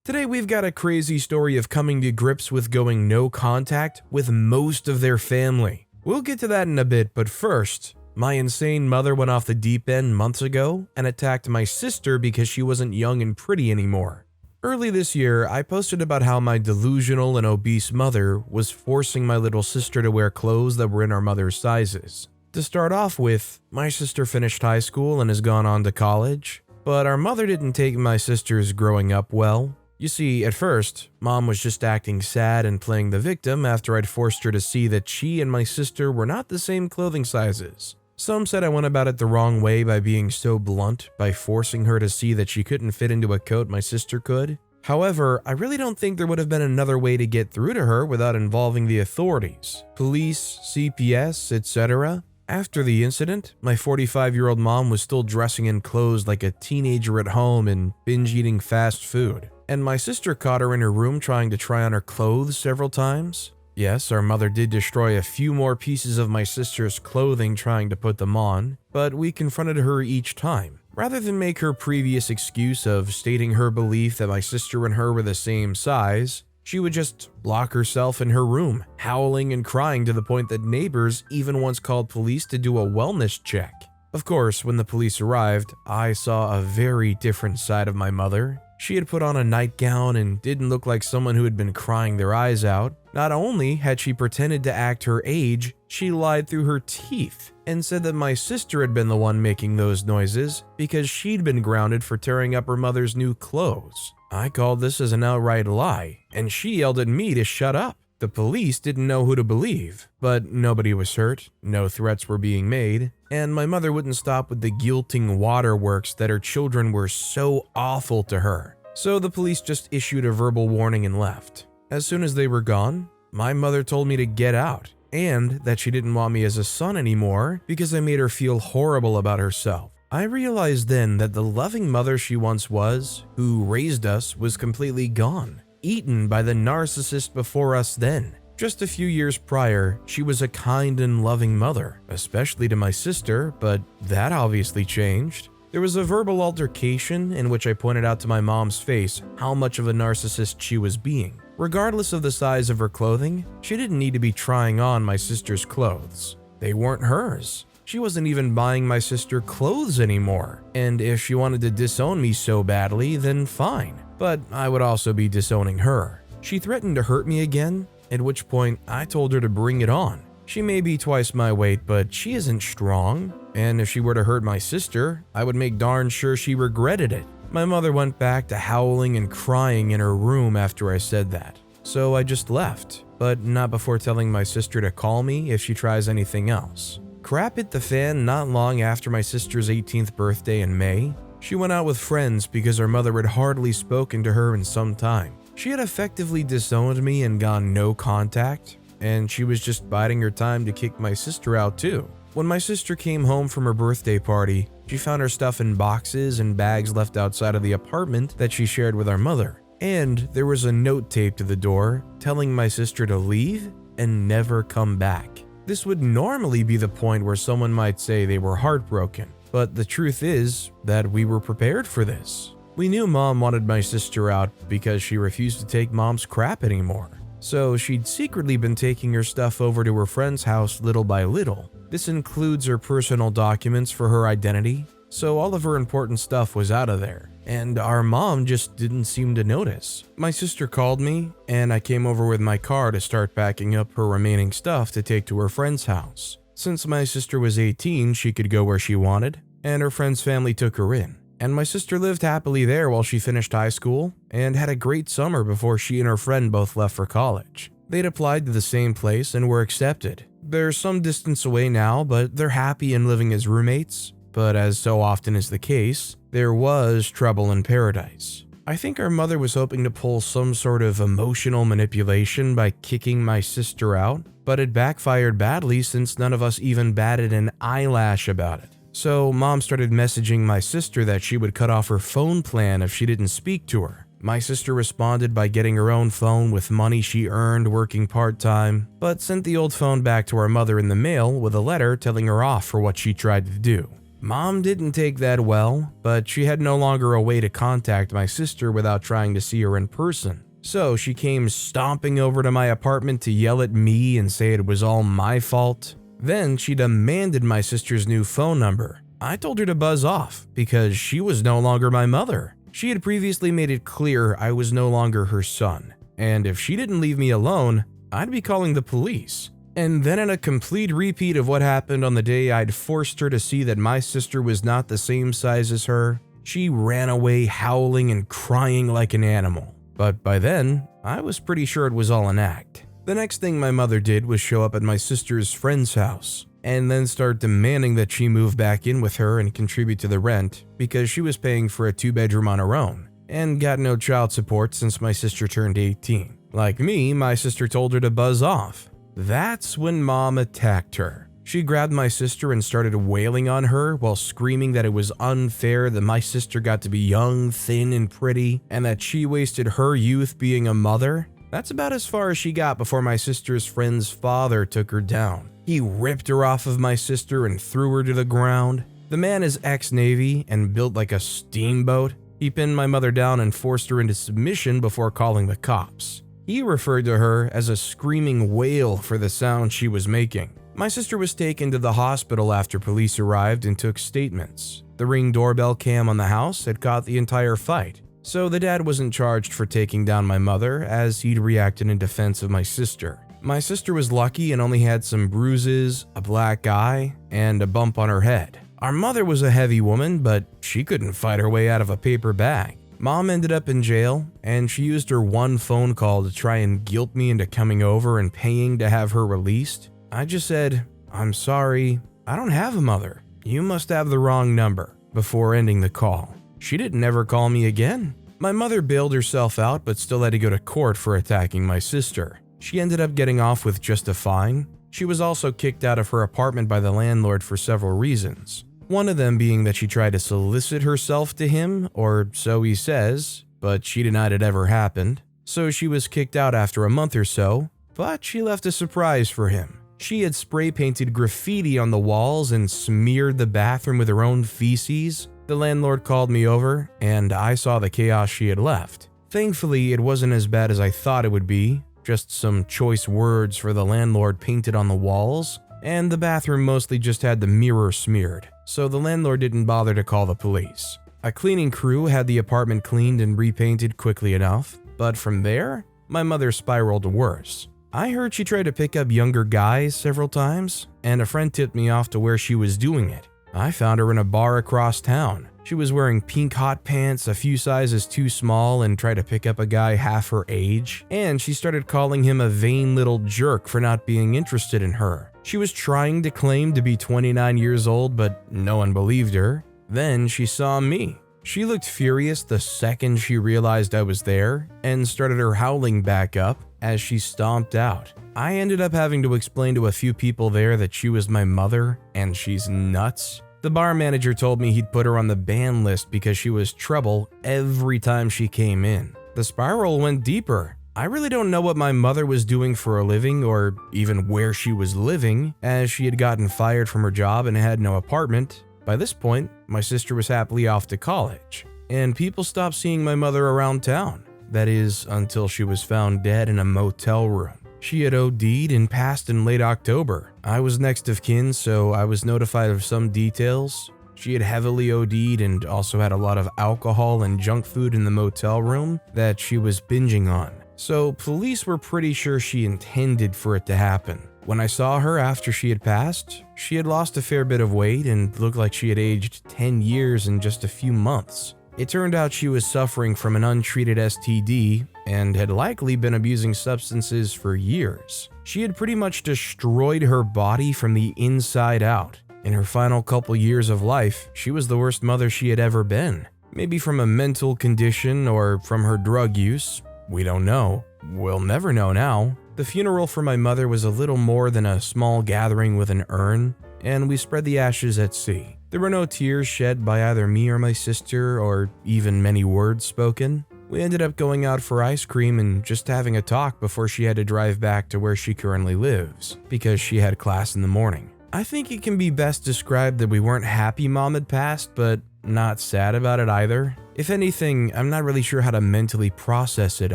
Today we've got a crazy story of coming to grips with going no contact with most of their family. We'll get to that in a bit, but first, my insane mother went off the deep end months ago and attacked my sister because she wasn't young and pretty anymore. Early this year, I posted about how my delusional and obese mother was forcing my little sister to wear clothes that were in our mother's sizes. To start off with, my sister finished high school and has gone on to college, but our mother didn't take my sister's growing up well. You see, at first, Mom was just acting sad and playing the victim after I'd forced her to see that she and my sister were not the same clothing sizes. Some said I went about it the wrong way by being so blunt, by forcing her to see that she couldn't fit into a coat my sister could. However, I really don't think there would have been another way to get through to her without involving the authorities, police, CPS, etc. After the incident, my 45-year-old mom was still dressing in clothes like a teenager at home and binge-eating fast food. And my sister caught her in her room trying to try on her clothes several times. Yes, our mother did destroy a few more pieces of my sister's clothing trying to put them on, but we confronted her each time. Rather than make her previous excuse of stating her belief that my sister and her were the same size, she would just lock herself in her room, howling and crying to the point that neighbors even once called police to do a wellness check. Of course, when the police arrived, I saw a very different side of my mother. She had put on a nightgown and didn't look like someone who had been crying their eyes out. Not only had she pretended to act her age, she lied through her teeth and said that my sister had been the one making those noises because she'd been grounded for tearing up her mother's new clothes. I called this as an outright lie, and she yelled at me to shut up. The police didn't know who to believe, but nobody was hurt, no threats were being made, and my mother wouldn't stop with the guilting waterworks that her children were so awful to her. So the police just issued a verbal warning and left. As soon as they were gone, my mother told me to get out, and that she didn't want me as a son anymore because I made her feel horrible about herself. I realized then that the loving mother she once was, who raised us, was completely gone, eaten by the narcissist before us then. Just a few years prior, she was a kind and loving mother, especially to my sister, but that obviously changed. There was a verbal altercation in which I pointed out to my mom's face how much of a narcissist she was being. Regardless of the size of her clothing, she didn't need to be trying on my sister's clothes. They weren't hers. She wasn't even buying my sister clothes anymore, and if she wanted to disown me so badly, then fine. But I would also be disowning her. She threatened to hurt me again, at which point I told her to bring it on. She may be twice my weight, but she isn't strong, and if she were to hurt my sister, I would make darn sure she regretted it. My mother went back to howling and crying in her room after I said that, so I just left, but not before telling my sister to call me if she tries anything else. Crap hit the fan not long after my sister's 18th birthday in May. She went out with friends because our mother had hardly spoken to her in some time. She had effectively disowned me and gone no contact, and she was just biding her time to kick my sister out too. When my sister came home from her birthday party, she found her stuff in boxes and bags left outside of the apartment that she shared with our mother. And there was a note taped to the door telling my sister to leave and never come back. This would normally be the point where someone might say they were heartbroken, but the truth is that we were prepared for this. We knew Mom wanted my sister out because she refused to take Mom's crap anymore. So she'd secretly been taking her stuff over to her friend's house little by little. This includes her personal documents for her identity, so all of her important stuff was out of there. And our mom just didn't seem to notice. My sister called me, and I came over with my car to start packing up her remaining stuff to take to her friend's house. Since my sister was 18, she could go where she wanted, and her friend's family took her in. And my sister lived happily there while she finished high school, and had a great summer before she and her friend both left for college. They'd applied to the same place and were accepted. They're some distance away now, but they're happy and living as roommates. But as so often is the case, there was trouble in paradise. I think our mother was hoping to pull some sort of emotional manipulation by kicking my sister out, but it backfired badly since none of us even batted an eyelash about it. So Mom started messaging my sister that she would cut off her phone plan if she didn't speak to her. My sister responded by getting her own phone with money she earned working part-time, but sent the old phone back to our mother in the mail with a letter telling her off for what she tried to do. Mom didn't take that well, but she had no longer a way to contact my sister without trying to see her in person. So she came stomping over to my apartment to yell at me and say it was all my fault. Then she demanded my sister's new phone number. I told her to buzz off because she was no longer my mother. She had previously made it clear I was no longer her son, and if she didn't leave me alone, I'd be calling the police. And then in a complete repeat of what happened on the day I'd forced her to see that my sister was not the same size as her, she ran away howling and crying like an animal. But by then, I was pretty sure it was all an act. The next thing my mother did was show up at my sister's friend's house, and then start demanding that she move back in with her and contribute to the rent because she was paying for a 2-bedroom on her own, and got no child support since my sister turned 18. Like me, my sister told her to buzz off. That's when Mom attacked her. She grabbed my sister and started wailing on her while screaming that it was unfair that my sister got to be young, thin, and pretty, and that she wasted her youth being a mother. That's about as far as she got before my sister's friend's father took her down. He ripped her off of my sister and threw her to the ground. The man is ex-Navy and built like a steamboat. He pinned my mother down and forced her into submission before calling the cops. He referred to her as a screaming whale for the sound she was making. My sister was taken to the hospital after police arrived and took statements. The Ring doorbell cam on the house had caught the entire fight, so the dad wasn't charged for taking down my mother as he'd reacted in defense of my sister. My sister was lucky and only had some bruises, a black eye, and a bump on her head. Our mother was a heavy woman, but she couldn't fight her way out of a paper bag. Mom ended up in jail, and she used her one phone call to try and guilt me into coming over and paying to have her released. I just said, "I'm sorry, I don't have a mother. You must have the wrong number," before ending the call. She didn't ever call me again. My mother bailed herself out but still had to go to court for attacking my sister. She ended up getting off with just a fine. She was also kicked out of her apartment by the landlord for several reasons. One of them being that she tried to solicit herself to him, or so he says, but she denied it ever happened. So she was kicked out after a month or so, but she left a surprise for him. She had spray painted graffiti on the walls and smeared the bathroom with her own feces. The landlord called me over, and I saw the chaos she had left. Thankfully, it wasn't as bad as I thought it would be, just some choice words for the landlord painted on the walls, and the bathroom mostly just had the mirror smeared, so the landlord didn't bother to call the police. A cleaning crew had the apartment cleaned and repainted quickly enough, but from there, my mother spiraled worse. I heard she tried to pick up younger guys several times, and a friend tipped me off to where she was doing it. I found her in a bar across town. She was wearing pink hot pants a few sizes too small and tried to pick up a guy half her age, and she started calling him a vain little jerk for not being interested in her. She was trying to claim to be 29 years old, but no one believed her. Then she saw me. She looked furious the second she realized I was there and started her howling back up as she stomped out. I ended up having to explain to a few people there that she was my mother and she's nuts. The bar manager told me he'd put her on the ban list because she was trouble every time she came in. The spiral went deeper. I really don't know what my mother was doing for a living or even where she was living, as she had gotten fired from her job and had no apartment. By this point, my sister was happily off to college, and people stopped seeing my mother around town. That is, until she was found dead in a motel room. She had OD'd and passed in late October. I was next of kin, so I was notified of some details. She had heavily OD'd and also had a lot of alcohol and junk food in the motel room that she was binging on. So police were pretty sure she intended for it to happen. When I saw her after she had passed, she had lost a fair bit of weight and looked like she had aged 10 years in just a few months. It turned out she was suffering from an untreated STD and had likely been abusing substances for years. She had pretty much destroyed her body from the inside out. In her final couple years of life, she was the worst mother she had ever been. Maybe from a mental condition or from her drug use. We don't know. We'll never know now. The funeral for my mother was a little more than a small gathering with an urn, and we spread the ashes at sea. There were no tears shed by either me or my sister, or even many words spoken. We ended up going out for ice cream and just having a talk before she had to drive back to where she currently lives, because she had class in the morning. I think it can be best described that we weren't happy mom had passed, but not sad about it either. If anything, I'm not really sure how to mentally process it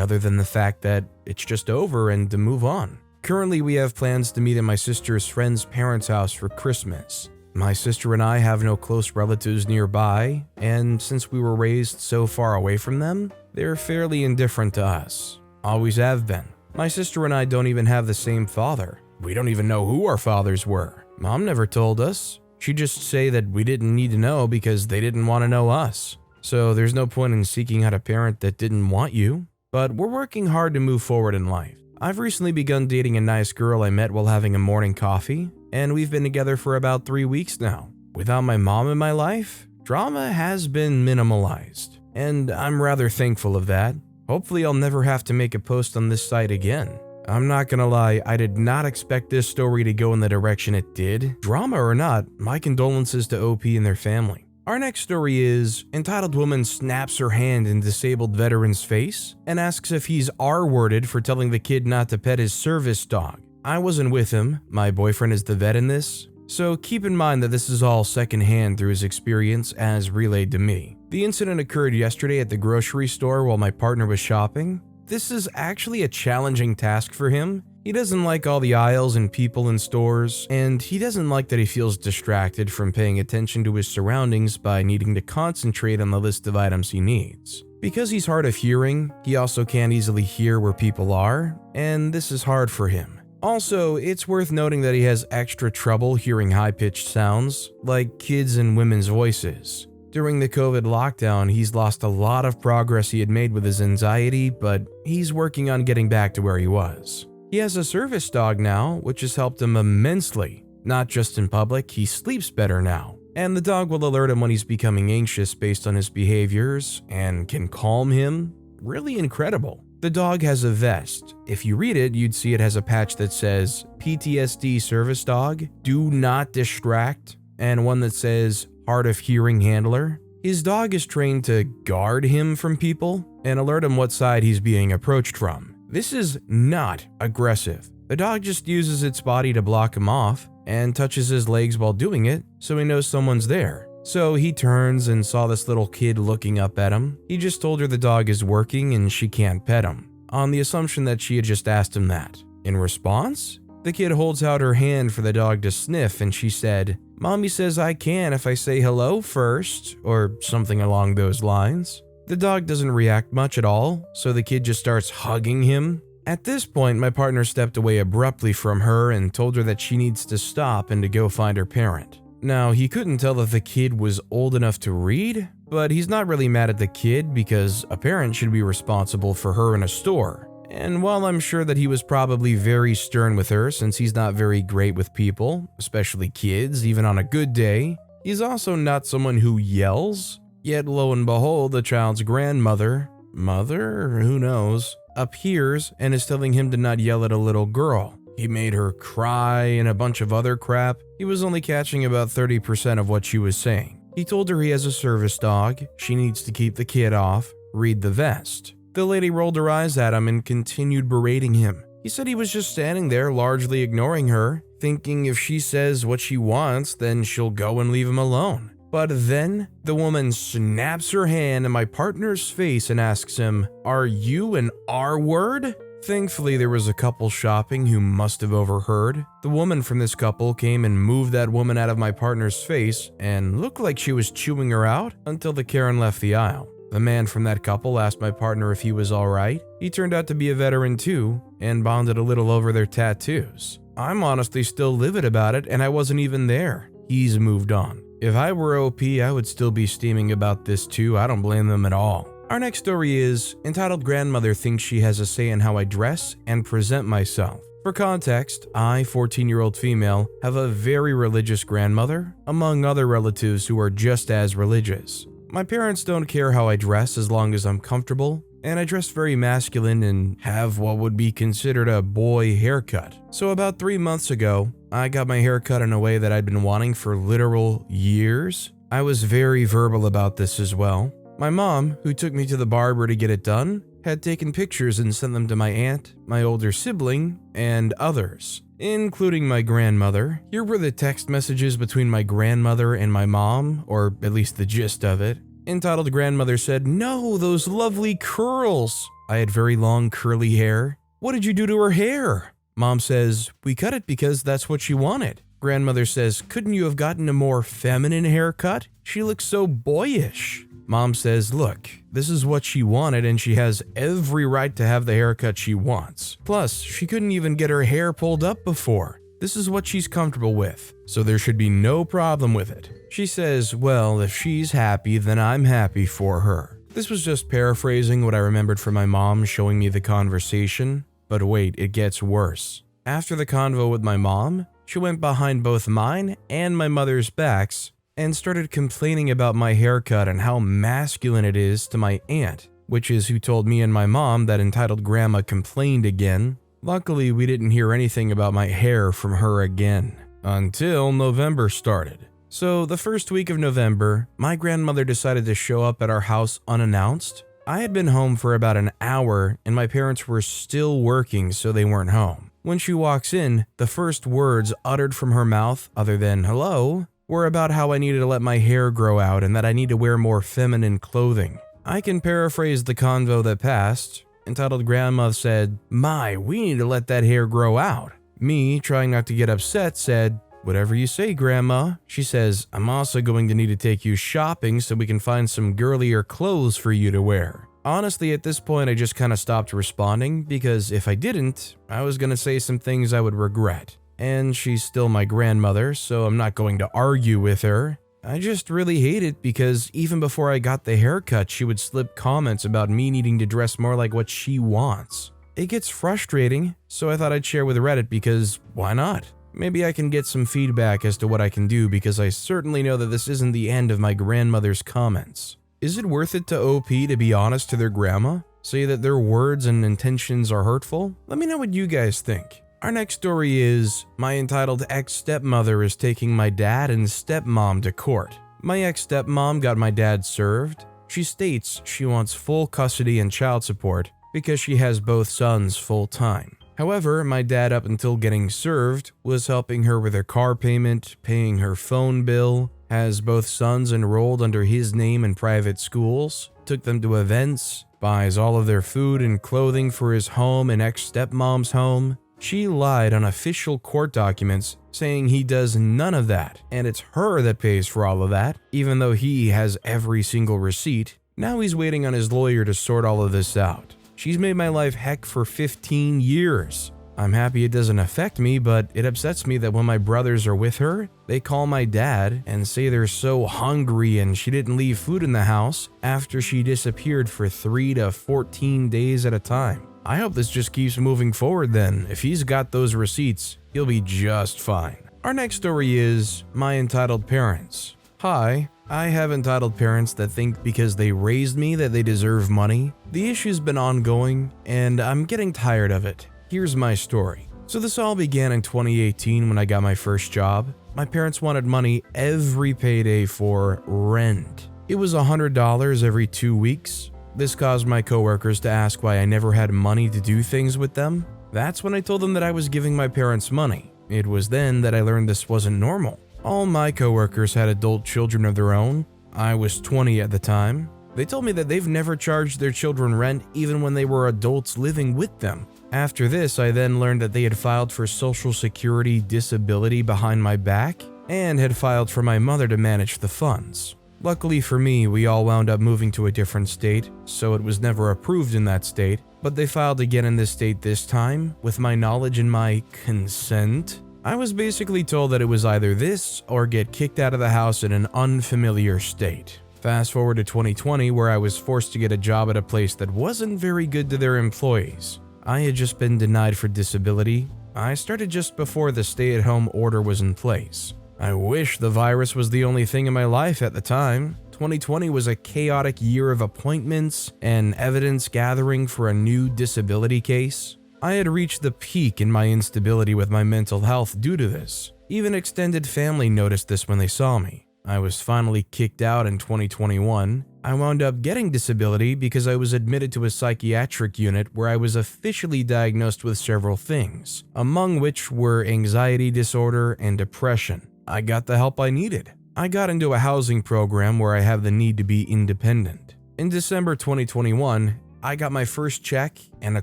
other than the fact that it's just over and to move on. Currently, we have plans to meet at my sister's friend's parents' house for Christmas. My sister and I have no close relatives nearby, and since we were raised so far away from them, they're fairly indifferent to us. Always have been. My sister and I don't even have the same father. We don't even know who our fathers were. Mom never told us. She'd just say that we didn't need to know because they didn't want to know us. So there's no point in seeking out a parent that didn't want you. But we're working hard to move forward in life. I've recently begun dating a nice girl I met while having a morning coffee, and we've been together for about 3 weeks now. Without my mom in my life, drama has been minimalized, and I'm rather thankful of that. Hopefully I'll never have to make a post on this site again. I'm not gonna lie, I did not expect this story to go in the direction it did. Drama or not, my condolences to OP and their family. Our next story is, entitled Woman Snaps Her Hand in Disabled Veteran's Face and asks if he's R-worded for telling the kid not to pet his service dog. I wasn't with him, my boyfriend is the vet in this, so keep in mind that this is all secondhand through his experience as relayed to me. The incident occurred yesterday at the grocery store while my partner was shopping. This is actually a challenging task for him. He doesn't like all the aisles and people in stores, and he doesn't like that he feels distracted from paying attention to his surroundings by needing to concentrate on the list of items he needs. Because he's hard of hearing, he also can't easily hear where people are, and this is hard for him. Also, it's worth noting that he has extra trouble hearing high-pitched sounds, like kids' and women's voices. During the COVID lockdown, he's lost a lot of progress he had made with his anxiety, but he's working on getting back to where he was. He has a service dog now, which has helped him immensely. Not just in public, he sleeps better now, and the dog will alert him when he's becoming anxious based on his behaviors and can calm him. Really incredible. The dog has a vest. If you read it, you'd see it has a patch that says, PTSD service dog, do not distract, and one that says, hard of hearing handler. His dog is trained to guard him from people and alert him what side he's being approached from. This is not aggressive. The dog just uses its body to block him off and touches his legs while doing it so he knows someone's there. So he turns and saw this little kid looking up at him. He just told her the dog is working and she can't pet him, on the assumption that she had just asked him that. In response, the kid holds out her hand for the dog to sniff and she said, "Mommy says I can if I say hello first," or something along those lines. The dog doesn't react much at all, so the kid just starts hugging him. At this point, my partner stepped away abruptly from her and told her that she needs to stop and to go find her parent. Now, he couldn't tell that the kid was old enough to read, but he's not really mad at the kid because a parent should be responsible for her in a store. And while I'm sure that he was probably very stern with her since he's not very great with people, especially kids, even on a good day, he's also not someone who yells. Yet lo and behold, the child's grandmother, who knows, appears and is telling him to not yell at a little girl. He made her cry and a bunch of other crap. He was only catching about 30% of what she was saying. He told her he has a service dog, she needs to keep the kid off, read the vest. The lady rolled her eyes at him and continued berating him. He said he was just standing there largely ignoring her, thinking if she says what she wants, then she'll go and leave him alone. But then, the woman snaps her hand in my partner's face and asks him, "Are you an R-word?" Thankfully, there was a couple shopping who must have overheard. The woman from this couple came and moved that woman out of my partner's face and looked like she was chewing her out until the Karen left the aisle. The man from that couple asked my partner if he was alright. He turned out to be a veteran too and bonded a little over their tattoos. I'm honestly still livid about it and I wasn't even there. He's moved on. If I were OP, I would still be steaming about this too. I don't blame them at all. Our next story is entitled Grandmother Thinks She Has a Say in How I Dress and Present Myself. For context, I, 14-year-old female, have a very religious grandmother, among other relatives who are just as religious. My parents don't care how I dress as long as I'm comfortable, and I dress very masculine and have what would be considered a boy haircut. So about 3 months ago, I got my hair cut in a way that I'd been wanting for literal years. I was very verbal about this as well. My mom, who took me to the barber to get it done, had taken pictures and sent them to my aunt, my older sibling, and others. including my grandmother. Here were the text messages between my grandmother and my mom, or at least the gist of it. Entitled grandmother said, "No, those lovely curls." I had very long curly hair. "What did you do to her hair?" Mom says, "We cut it because that's what she wanted." Grandmother says, "Couldn't you have gotten a more feminine haircut? She looks so boyish." Mom says, "Look, this is what she wanted and she has every right to have the haircut she wants. Plus, she couldn't even get her hair pulled up before. This is what she's comfortable with, so there should be no problem with it." She says, "Well, if she's happy, then I'm happy for her." This was just paraphrasing what I remembered from my mom showing me the conversation. But wait, it gets worse. After the convo with my mom, she went behind both mine and my mother's backs and started complaining about my haircut and how masculine it is to my aunt, which is who told me and my mom that entitled grandma complained again. Luckily, we didn't hear anything about my hair from her again, until November started. So the first week of November, my grandmother decided to show up at our house unannounced. I had been home for about an hour and my parents were still working, so they weren't home. When she walks in, the first words uttered from her mouth, other than "hello," were about how I needed to let my hair grow out and that I need to wear more feminine clothing. I can paraphrase the convo that passed. Entitled grandma said, "My, we need to let that hair grow out." Me, trying not to get upset, said, "Whatever you say, Grandma." She says, "I'm also going to need to take you shopping so we can find some girlier clothes for you to wear." Honestly, at this point, I just kind of stopped responding because if I didn't, I was going to say some things I would regret. And she's still my grandmother, so I'm not going to argue with her. I just really hate it because even before I got the haircut, she would slip comments about me needing to dress more like what she wants. It gets frustrating, so I thought I'd share with Reddit because why not? Maybe I can get some feedback as to what I can do because I certainly know that this isn't the end of my grandmother's comments. Is it worth it to OP to be honest to their grandma? Say that their words and intentions are hurtful? Let me know what you guys think. Our next story is, my entitled ex-stepmother is taking my dad and stepmom to court. My ex-stepmom got my dad served. She states she wants full custody and child support because she has both sons full-time. However, my dad, up until getting served, was helping her with her car payment, paying her phone bill, has both sons enrolled under his name in private schools, took them to events, buys all of their food and clothing for his home and ex-stepmom's home. She lied on official court documents saying he does none of that, and it's her that pays for all of that, even though he has every single receipt. Now he's waiting on his lawyer to sort all of this out. She's made my life heck for 15 years. I'm happy it doesn't affect me, but it upsets me that when my brothers are with her, they call my dad and say they're so hungry and she didn't leave food in the house after she disappeared for 3 to 14 days at a time. I hope this just keeps moving forward then. If he's got those receipts, he'll be just fine. Our next story is my entitled parents. Hi, I have entitled parents that think because they raised me that they deserve money. The issue's been ongoing and I'm getting tired of it. Here's my story. So this all began in 2018 when I got my first job. My parents wanted money every payday for rent. It was $100 every 2 weeks. This caused my coworkers to ask why I never had money to do things with them. That's when I told them that I was giving my parents money. It was then that I learned this wasn't normal. All my coworkers had adult children of their own. I was 20 at the time. They told me that they've never charged their children rent even when they were adults living with them. After this, I then learned that they had filed for Social Security disability behind my back and had filed for my mother to manage the funds. Luckily for me, we all wound up moving to a different state, so it was never approved in that state, but they filed again in this state this time, with my knowledge and my consent. I was basically told that it was either this or get kicked out of the house in an unfamiliar state. Fast forward to 2020, where I was forced to get a job at a place that wasn't very good to their employees. I had just been denied for disability. I started just before the stay-at-home order was in place. I wish the virus was the only thing in my life at the time. 2020 was a chaotic year of appointments and evidence gathering for a new disability case. I had reached the peak in my instability with my mental health due to this. Even extended family noticed this when they saw me. I was finally kicked out in 2021, I wound up getting disability because I was admitted to a psychiatric unit where I was officially diagnosed with several things, among which were anxiety disorder and depression. I got the help I needed. I got into a housing program where I have the need to be independent. In December 2021, I got my first check and a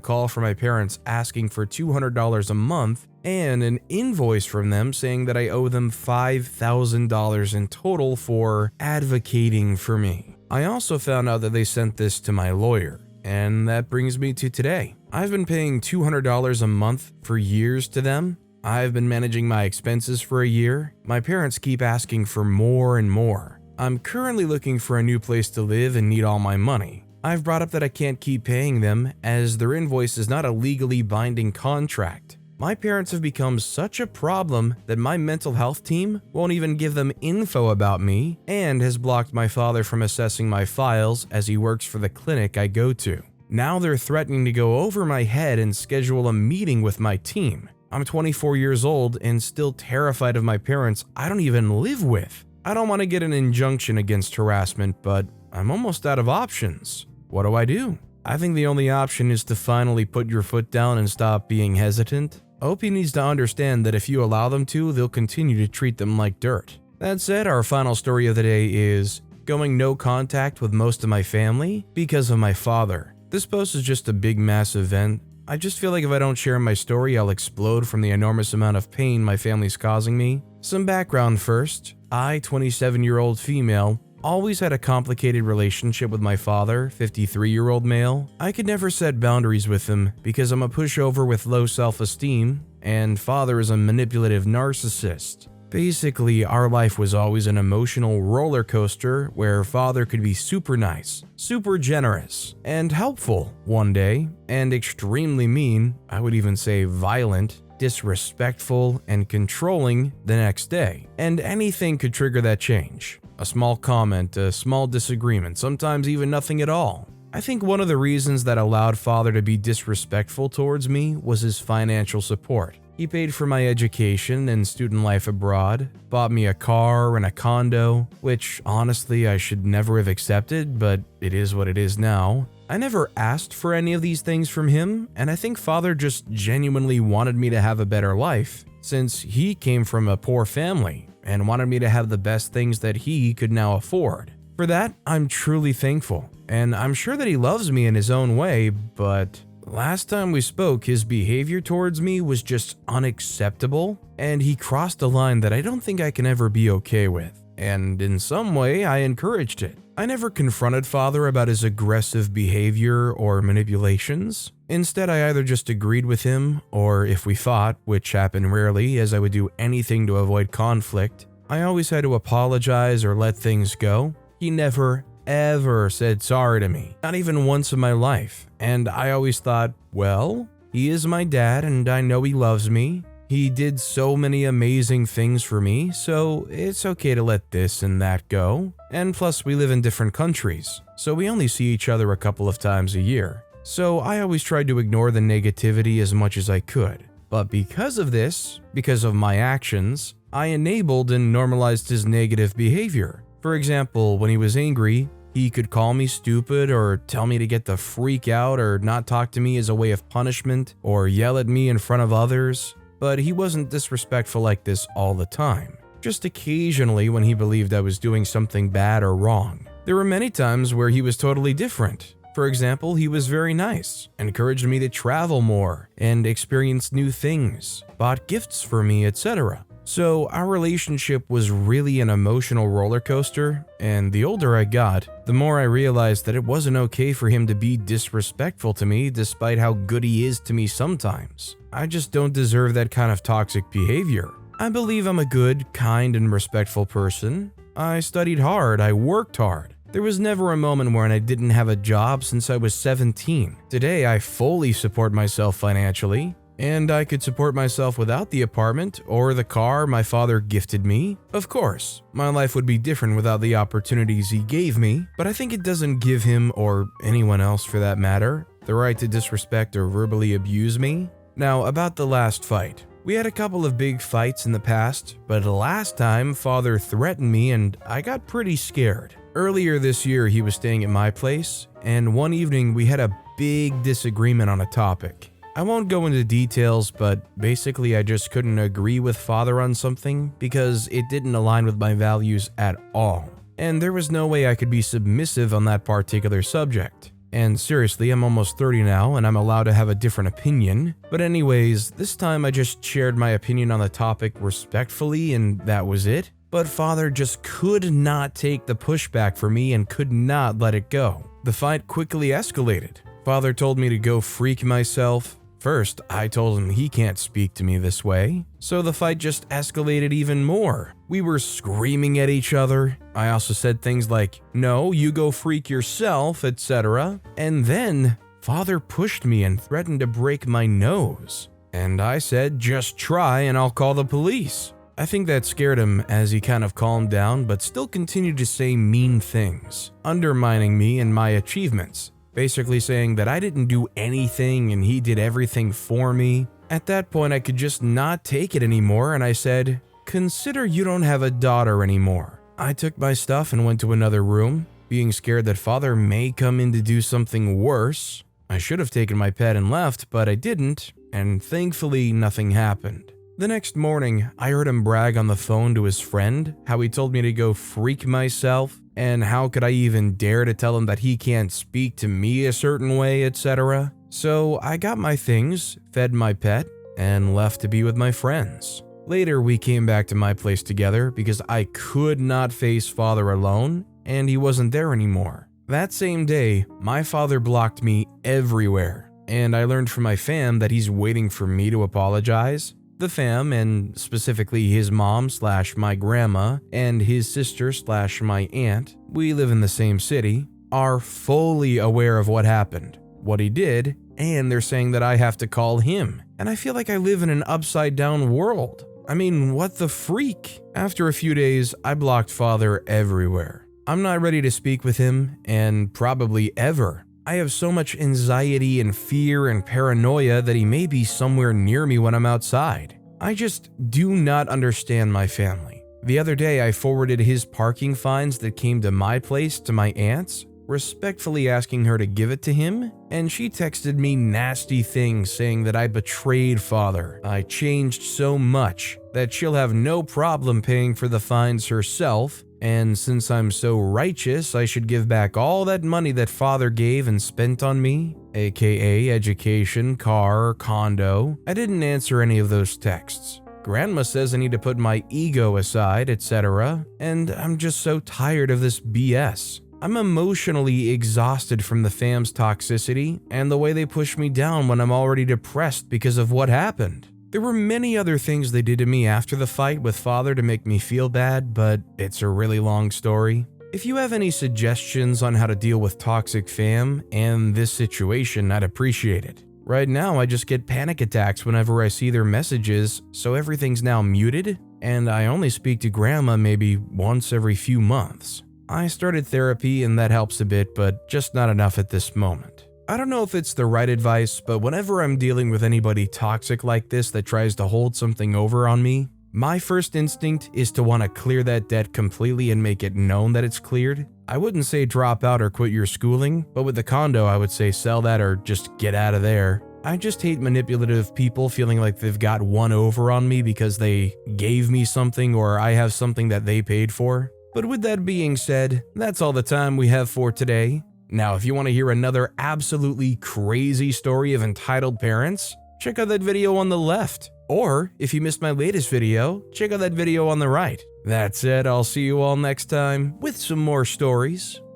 call from my parents asking for $200 a month and an invoice from them saying that I owe them $5,000 in total for advocating for me. I also found out that they sent this to my lawyer, and that brings me to today. I've been paying $200 a month for years to them. I've been managing my expenses for a year. My parents keep asking for more and more. I'm currently looking for a new place to live and need all my money. I've brought up that I can't keep paying them as their invoice is not a legally binding contract. My parents have become such a problem that my mental health team won't even give them info about me and has blocked my father from assessing my files as he works for the clinic I go to. Now they're threatening to go over my head and schedule a meeting with my team. I'm 24 years old and still terrified of my parents I don't even live with. I don't want to get an injunction against harassment, but I'm almost out of options. What do I do? I think the only option is to finally put your foot down and stop being hesitant. OP needs to understand that if you allow them to, they'll continue to treat them like dirt. That said, our final story of the day is going no contact with most of my family because of my father. This post is just a big mass event. I just feel like if I don't share my story, I'll explode from the enormous amount of pain my family's causing me. Some background first. I, 27-year-old female, always had a complicated relationship with my father, 53-year-old male. I could never set boundaries with him because I'm a pushover with low self-esteem, and father is a manipulative narcissist. Basically, our life was always an emotional roller coaster where father could be super nice, super generous, and helpful one day, and extremely mean, I would even say violent, disrespectful, and controlling the next day. And anything could trigger that change. A small comment, a small disagreement, sometimes even nothing at all. I think one of the reasons that allowed father to be disrespectful towards me was his financial support. He paid for my education and student life abroad, bought me a car and a condo, which honestly I should never have accepted, but it is what it is now. I never asked for any of these things from him, and I think father just genuinely wanted me to have a better life, since he came from a poor family and wanted me to have the best things that he could now afford. For that, I'm truly thankful, and I'm sure that he loves me in his own way, but last time we spoke, his behavior towards me was just unacceptable, and he crossed a line that I don't think I can ever be okay with, and in some way, I encouraged it. I never confronted father about his aggressive behavior or manipulations. Instead, I either just agreed with him, or if we fought, which happened rarely as I would do anything to avoid conflict, I always had to apologize or let things go. He never, ever said sorry to me, not even once in my life, and I always thought, well, he is my dad and I know he loves me. He did so many amazing things for me, so it's okay to let this and that go. And plus, we live in different countries, so we only see each other a couple of times a year. So I always tried to ignore the negativity as much as I could. But because of this, because of my actions, I enabled and normalized his negative behavior. For example, when he was angry, he could call me stupid or tell me to get the freak out or not talk to me as a way of punishment or yell at me in front of others. But he wasn't disrespectful like this all the time, just occasionally when he believed I was doing something bad or wrong. There were many times where he was totally different. For example, he was very nice, encouraged me to travel more and experience new things, bought gifts for me, etc. So our relationship was really an emotional roller coaster, and the older I got, the more I realized that it wasn't okay for him to be disrespectful to me despite how good he is to me sometimes. I just don't deserve that kind of toxic behavior. I believe I'm a good, kind, and respectful person. I studied hard, I worked hard. There was never a moment when I didn't have a job since I was 17. Today, I fully support myself financially, and I could support myself without the apartment or the car my father gifted me. Of course, my life would be different without the opportunities he gave me, but I think it doesn't give him, or anyone else for that matter, the right to disrespect or verbally abuse me. Now, about the last fight. We had a couple of big fights in the past, but last time, father threatened me and I got pretty scared. Earlier this year, he was staying at my place, and one evening we had a big disagreement on a topic. I won't go into details, but basically I just couldn't agree with father on something because it didn't align with my values at all. And there was no way I could be submissive on that particular subject. And seriously, I'm almost 30 now and I'm allowed to have a different opinion. But anyways, this time I just shared my opinion on the topic respectfully and that was it. But father just could not take the pushback for me and could not let it go. The fight quickly escalated. Father told me to go freak myself. First, I told him he can't speak to me this way, so the fight just escalated even more. We were screaming at each other. I also said things like, "No, you go freak yourself," etc. And then, father pushed me and threatened to break my nose. And I said, "Just try and I'll call the police." I think that scared him as he kind of calmed down but still continued to say mean things, undermining me and my achievements. Basically saying that I didn't do anything and he did everything for me. At that point, I could just not take it anymore and I said, "Consider you don't have a daughter anymore." I took my stuff and went to another room, being scared that father may come in to do something worse. I should have taken my pet and left, but I didn't, and thankfully nothing happened. The next morning, I heard him brag on the phone to his friend how he told me to go freak myself, and how could I even dare to tell him that he can't speak to me a certain way, etc. So I got my things, fed my pet, and left to be with my friends. Later, we came back to my place together because I could not face father alone, and he wasn't there anymore. That same day, my father blocked me everywhere, and I learned from my fam that he's waiting for me to apologize. The fam, and specifically his mom/my grandma and his sister/my aunt, we live in the same city, are fully aware of what happened, what he did, and they're saying that I have to call him. And I feel like I live in an upside down world. I mean, what the freak? After a few days, I blocked father everywhere. I'm not ready to speak with him, and probably ever. I have so much anxiety and fear and paranoia that he may be somewhere near me when I'm outside. I just do not understand my family. The other day, I forwarded his parking fines that came to my place to my aunt's, respectfully asking her to give it to him, and she texted me nasty things saying that I betrayed father. I changed so much that she'll have no problem paying for the fines herself, and since I'm so righteous, I should give back all that money that father gave and spent on me, aka education, car, condo. I didn't answer any of those texts. Grandma says I need to put my ego aside, etc., and I'm just so tired of this BS. I'm emotionally exhausted from the fam's toxicity and the way they push me down when I'm already depressed because of what happened. There were many other things they did to me after the fight with father to make me feel bad, but it's a really long story. If you have any suggestions on how to deal with toxic fam and this situation, I'd appreciate it. Right now, I just get panic attacks whenever I see their messages, so everything's now muted, and I only speak to grandma maybe once every few months. I started therapy and that helps a bit, but just not enough at this moment. I don't know if it's the right advice, but whenever I'm dealing with anybody toxic like this that tries to hold something over on me, my first instinct is to want to clear that debt completely and make it known that it's cleared. I wouldn't say drop out or quit your schooling, but with the condo I would say sell that or just get out of there. I just hate manipulative people feeling like they've got one over on me because they gave me something or I have something that they paid for. But with that being said, that's all the time we have for today. Now, if you want to hear another absolutely crazy story of entitled parents, check out that video on the left. Or, if you missed my latest video, check out that video on the right. That said, I'll see you all next time with some more stories.